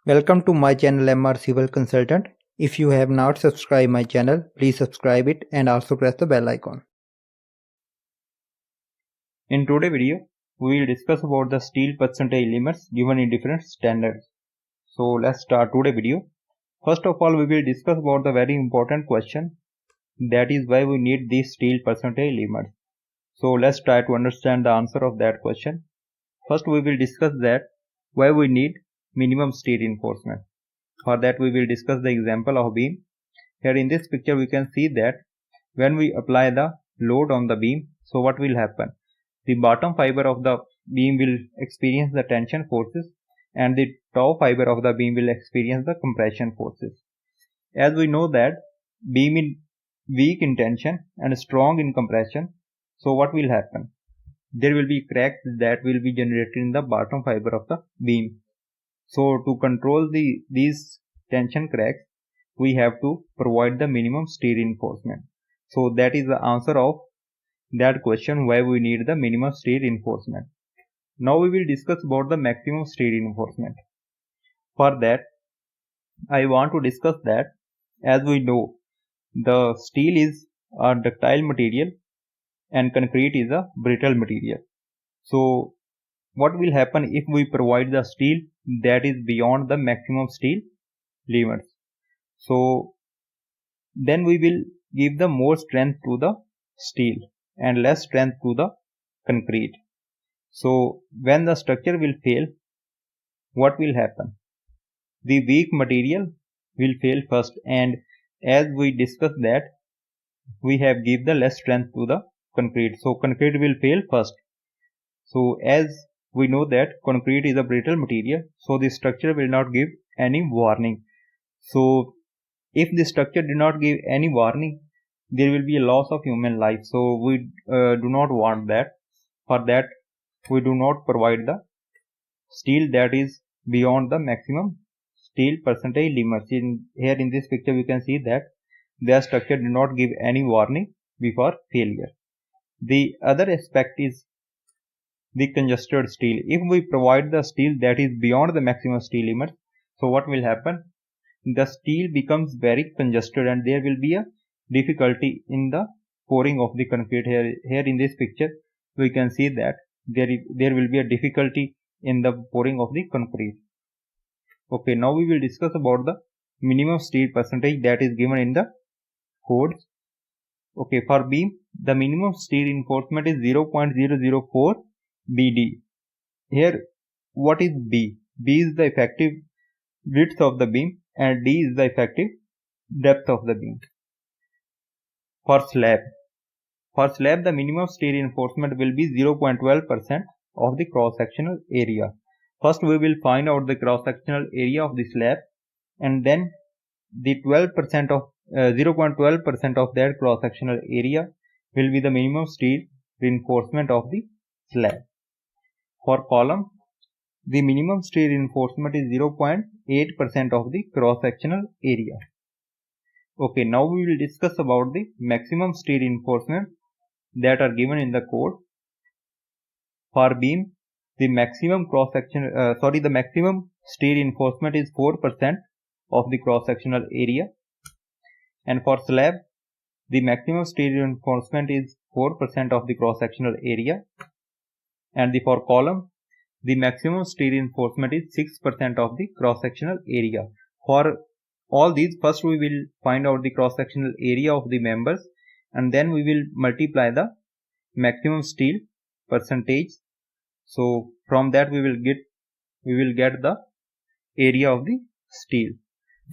Welcome to my channel MR Civil Consultant. If you have not subscribed my channel, please subscribe it and also press the bell icon. In today's video, we will discuss about the steel percentage limits given in different standards. So let's start today's video. First of all, we will discuss about the very important question, that is why we need these steel percentage limits. So let's try to understand the answer of that question. First, we will discuss that why we need minimum steel reinforcement. For that, we will discuss the example of beam. Here in this picture, we can see that when we apply the load on the beam, so what will happen? The bottom fiber of the beam will experience the tension forces and the top fiber of the beam will experience the compression forces. As we know that beam is weak in tension and strong in compression, so what will happen? There will be cracks that will be generated in the bottom fiber of the beam. So to control these tension cracks, we have to provide the minimum steel reinforcement. So that is the answer of that question, why we need the minimum steel reinforcement. Now we will discuss about the maximum steel reinforcement. For that, I want to discuss that, as we know, the steel is a ductile material and concrete is a brittle material. So what will happen if we provide the steel that is beyond the maximum steel limits? So then we will give the more strength to the steel and less strength to the concrete. So when the structure will fail, what will happen? The weak material will fail first, and as we discussed that, we have give the less strength to the concrete. So concrete will fail first. So as we know that concrete is a brittle material, so the structure will not give any warning. So if the structure did not give any warning, there will be a loss of human life. So we do not want that. For that, we do not provide the steel that is beyond the maximum steel percentage limits. Here in this picture, we can see that the structure did not give any warning before failure. The other aspect is the congested steel. If we provide the steel that is beyond the maximum steel limit, so what will happen? The steel becomes very congested and there will be a difficulty in the pouring of the concrete. Here in this picture, we can see that there will be a difficulty in the pouring of the concrete. Okay, now we will discuss about the minimum steel percentage that is given in the codes. Okay, for beam, the minimum steel reinforcement is 0.004 BD. Here, what is B? B is the effective width of the beam and D is the effective depth of the beam. For slab, the minimum steel reinforcement will be 0.12% of the cross-sectional area. First, we will find out the cross-sectional area of the slab, and then the 0.12% of that cross-sectional area will be the minimum steel reinforcement of the slab. For column, the minimum steel reinforcement is 0.8% of the cross-sectional area. Okay, now we will discuss about the maximum steel reinforcement that are given in the code. For beam, the maximum steel reinforcement is 4% of the cross-sectional area, and for slab, the maximum steel reinforcement is 4% of the cross-sectional area, and for column, the maximum steel reinforcement is 6% of the cross-sectional area. For all these, first we will find out the cross-sectional area of the members, and then we will multiply the maximum steel percentage. So from that we will get the area of the steel.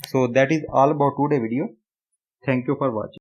So that is all about today's video. Thank you for watching.